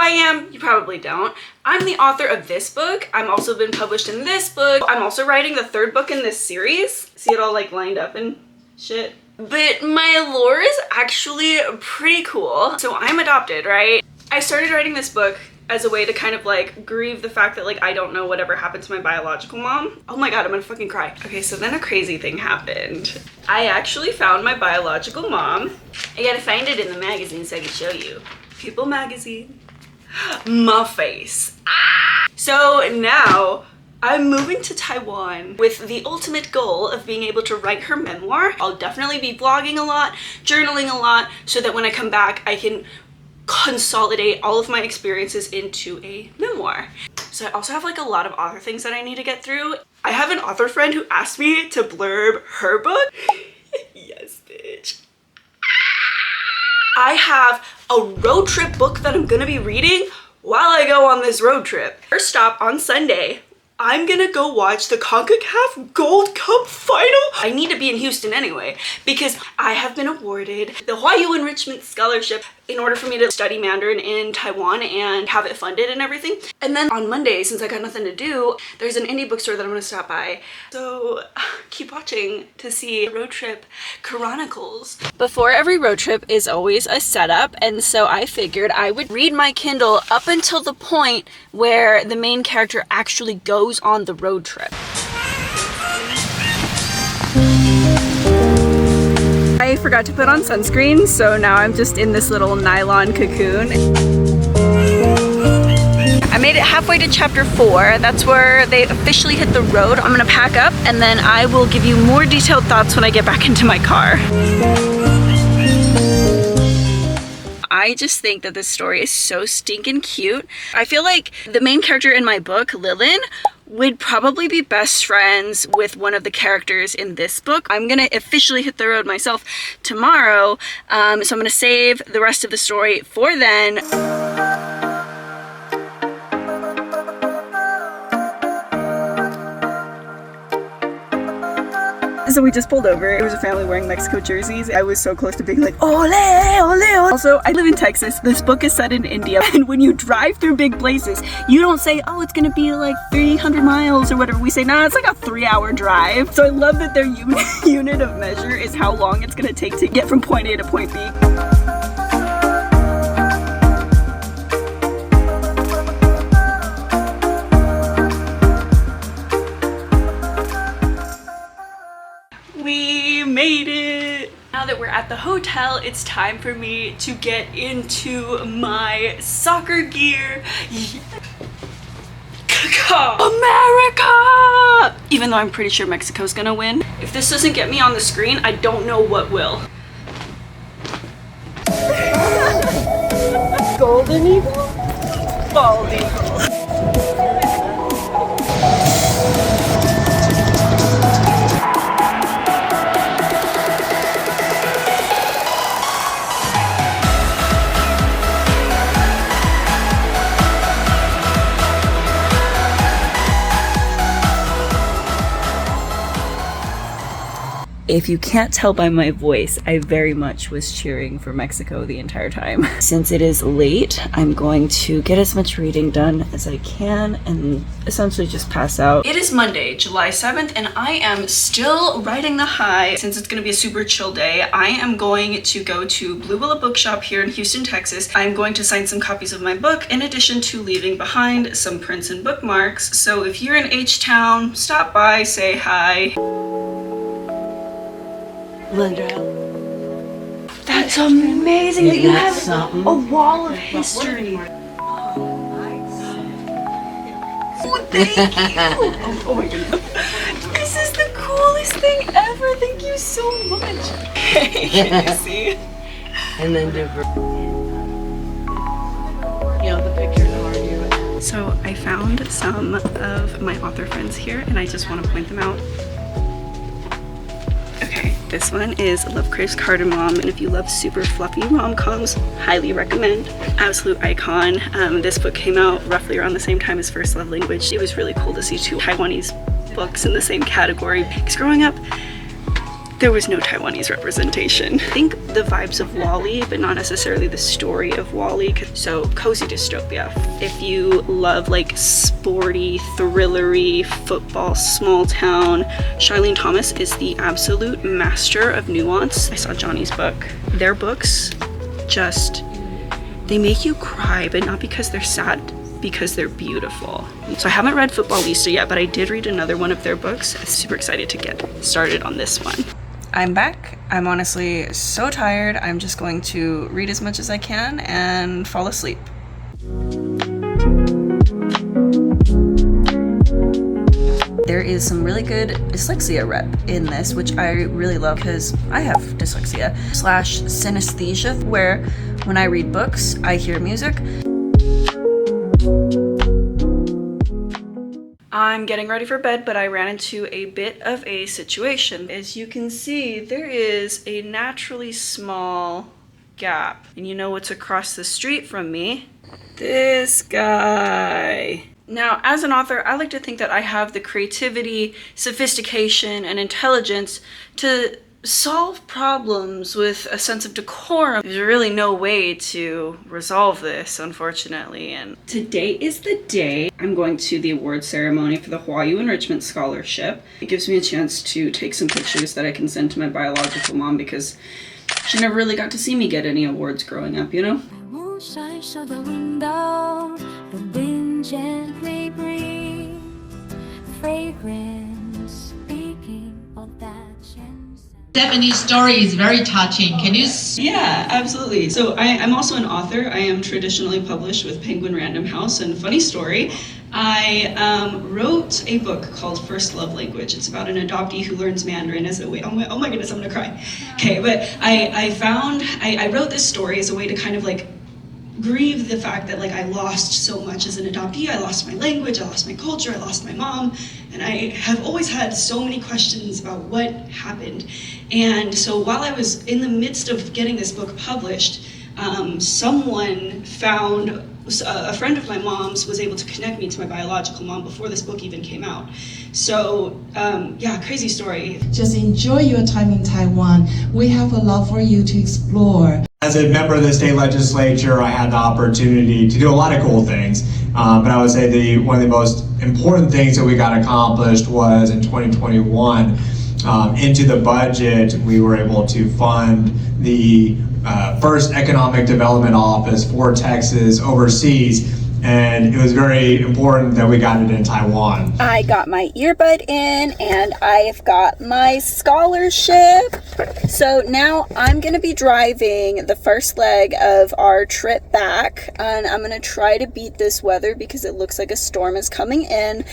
I am, you probably don't. I'm the author of this book. I'm also been published in this book. I'm also writing the 3rd book in this series. See it all like lined up and shit. But my lore is actually pretty cool. So I'm adopted, right? I started writing this book as a way to kind of like grieve the fact that like I don't know whatever happened to my biological mom. Oh my god, I'm gonna fucking cry. Okay, so then a crazy thing happened. I actually found my biological mom. I gotta find it in the magazine so I can show you. People magazine. My face. Ah! So now I'm moving to Taiwan with the ultimate goal of being able to write her memoir. I'll definitely be vlogging a lot, journaling a lot, so that when I come back I can consolidate all of my experiences into a memoir. So I also have like a lot of author things that I need to get through. I have an author friend who asked me to blurb her book. Yes, bitch. I have a road trip book that I'm gonna be reading while I go on this road trip. First stop on Sunday, I'm gonna go watch the CONCACAF Gold Cup final. I need to be in Houston anyway because I have been awarded the Huayu Enrichment Scholarship in order for me to study Mandarin in Taiwan and have it funded and everything. And then on Monday, since I got nothing to do, there's an indie bookstore that I'm gonna stop by. So keep watching to see road trip chronicles. Before every road trip is always a setup, and so I figured I would read my Kindle up until the point where the main character actually goes on the road trip. I forgot to put on sunscreen, so now I'm just in this little nylon cocoon. I made it halfway to chapter 4. That's where they officially hit the road. I'm gonna pack up and then I will give you more detailed thoughts when I get back into my car. I just think that this story is so stinking cute. I feel like the main character in my book, Lilin, would probably be best friends with one of the characters in this book. I'm gonna officially hit the road myself tomorrow, so I'm gonna save the rest of the story for then. So we just pulled over. It was a family wearing Mexico jerseys. I was so close to being like, ole, ole. Also, I live in Texas. This book is set in India. And when you drive through big places, you don't say, oh, it's gonna be like 300 miles or whatever. We say, nah, it's like a 3-hour drive. So I love that their unit of measure is how long it's gonna take to get from point A to point B. We made it! Now that we're at the hotel, it's time for me to get into my soccer gear. Yeah. America! Even though I'm pretty sure Mexico's gonna win. If this doesn't get me on the screen, I don't know what will. Golden Eagle? Bald Eagle. If you can't tell by my voice, I very much was cheering for Mexico the entire time. Since it is late, I'm going to get as much reading done as I can and essentially just pass out. It is Monday, July 7th, and I am still riding the high. Since it's gonna be a super chill day, I am going to go to Blue Willow Bookshop here in Houston, Texas. I'm going to sign some copies of my book in addition to leaving behind some prints and bookmarks. So if you're in H-Town, stop by, say hi. Linda, that's amazing that you have a wall of history. Oh, thank you. Oh my goodness. This is the coolest thing ever. Thank you so much. Can you see? And then the pictures are here. So I found some of my author friends here and I just want to point them out. Okay, this one is Love Craves Cardamom, and if you love super fluffy rom-coms, highly recommend. Absolute icon. This book came out roughly around the same time as First Love Language. It was really cool to see 2 Taiwanese books in the same category. Because growing up, there was no Taiwanese representation. I think the vibes of WALL-E, but not necessarily the story of WALL-E. So cozy dystopia. If you love like sporty, thrillery, football, small town, Charlene Thomas is the absolute master of nuance. I saw Johnny's book. Their books just, they make you cry, but not because they're sad, because they're beautiful. So I haven't read Football Lisa yet, but I did read another one of their books. I'm super excited to get started on this one. I'm back. I'm honestly so tired. I'm just going to read as much as I can and fall asleep. There is some really good dyslexia rep in this, which I really love because I have dyslexia / synesthesia, where when I read books, I hear music. I'm getting ready for bed, but I ran into a bit of a situation. As you can see, there is a naturally small gap. And you know what's across the street from me? This guy. Now, as an author, I like to think that I have the creativity, sophistication, and intelligence to solve problems with a sense of decorum. There's really no way to resolve this, unfortunately. And today is the day I'm going to the award ceremony for the Huayu Enrichment Scholarship. It gives me a chance to take some pictures that I can send to my biological mom because she never really got to see me get any awards growing up, you know? Gently breathe, fragrance speaking of that. Stephanie's story is very touching. Can you? Yeah, absolutely. So I'm also an author. I am traditionally published with Penguin Random House, and funny story, I wrote a book called First Love Language. It's about an adoptee who learns Mandarin as a way, oh my goodness, I'm gonna cry. Okay, but I wrote this story as a way to kind of like grieve the fact that like I lost so much as an adoptee. I lost my language, I lost my culture, I lost my mom, and I have always had so many questions about what happened. And so while I was in the midst of getting this book published, someone found, a friend of my mom's was able to connect me to my biological mom before this book even came out. So yeah, crazy story. Just enjoy your time in Taiwan. We have a lot for you to explore. As a member of the state legislature, I had the opportunity to do a lot of cool things, but I would say one of the most important things that we got accomplished was in 2021, into the budget, we were able to fund the first economic development office for Texas overseas. And it was very important that we got it in Taiwan. I got my earbud in and I've got my scholarship. So now I'm gonna be driving the first leg of our trip back, and I'm gonna try to beat this weather because it looks like a storm is coming in.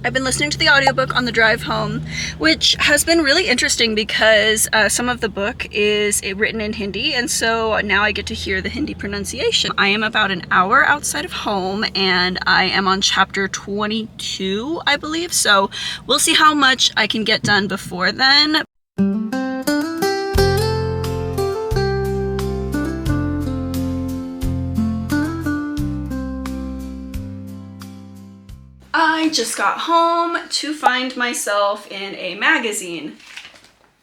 I've been listening to the audiobook on the drive home, which has been really interesting because some of the book is written in Hindi, and so now I get to hear the Hindi pronunciation. I am about an hour outside of home, and I am on chapter 22, I believe, so we'll see how much I can get done before then. I just got home to find myself in a magazine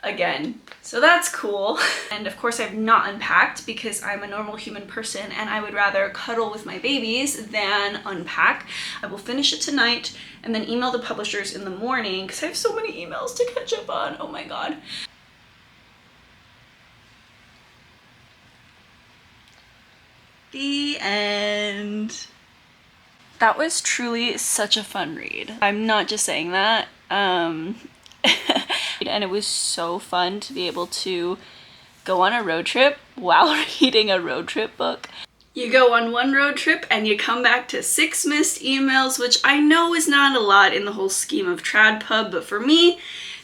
again. So that's cool. And of course I've not unpacked because I'm a normal human person and I would rather cuddle with my babies than unpack. I will finish it tonight and then email the publishers in the morning because I have so many emails to catch up on. Oh my god. The end. That was truly such a fun read. I'm not just saying that. And it was so fun to be able to go on a road trip while reading a road trip book. You go on one road trip and you come back to 6 missed emails, which I know is not a lot in the whole scheme of TradPub, but for me,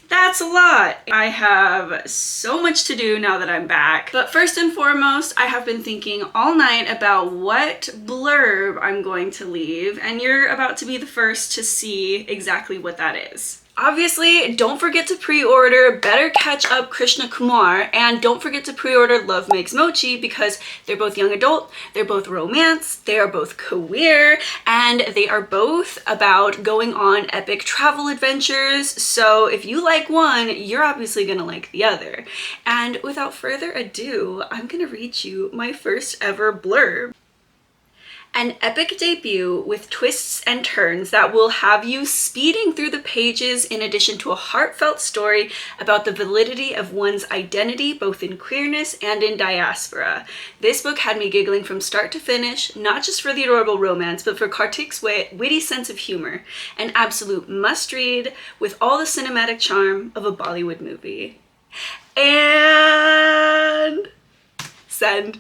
that's a lot. I have so much to do now that I'm back. But first and foremost, I have been thinking all night about what blurb I'm going to leave, and you're about to be the first to see exactly what that is. Obviously, don't forget to pre-order Better Catch Up Krishna Kumar, and don't forget to pre-order Love Makes Mochi because they're both young adult, they're both romance, they are both queer, and they are both about going on epic travel adventures. So if you like one, you're obviously gonna like the other. And without further ado, I'm gonna read you my first ever blurb. An epic debut with twists and turns that will have you speeding through the pages, in addition to a heartfelt story about the validity of one's identity both in queerness and in diaspora. This book had me giggling from start to finish, not just for the adorable romance, but for Karthik's witty sense of humor. An absolute must-read with all the cinematic charm of a Bollywood movie. And send.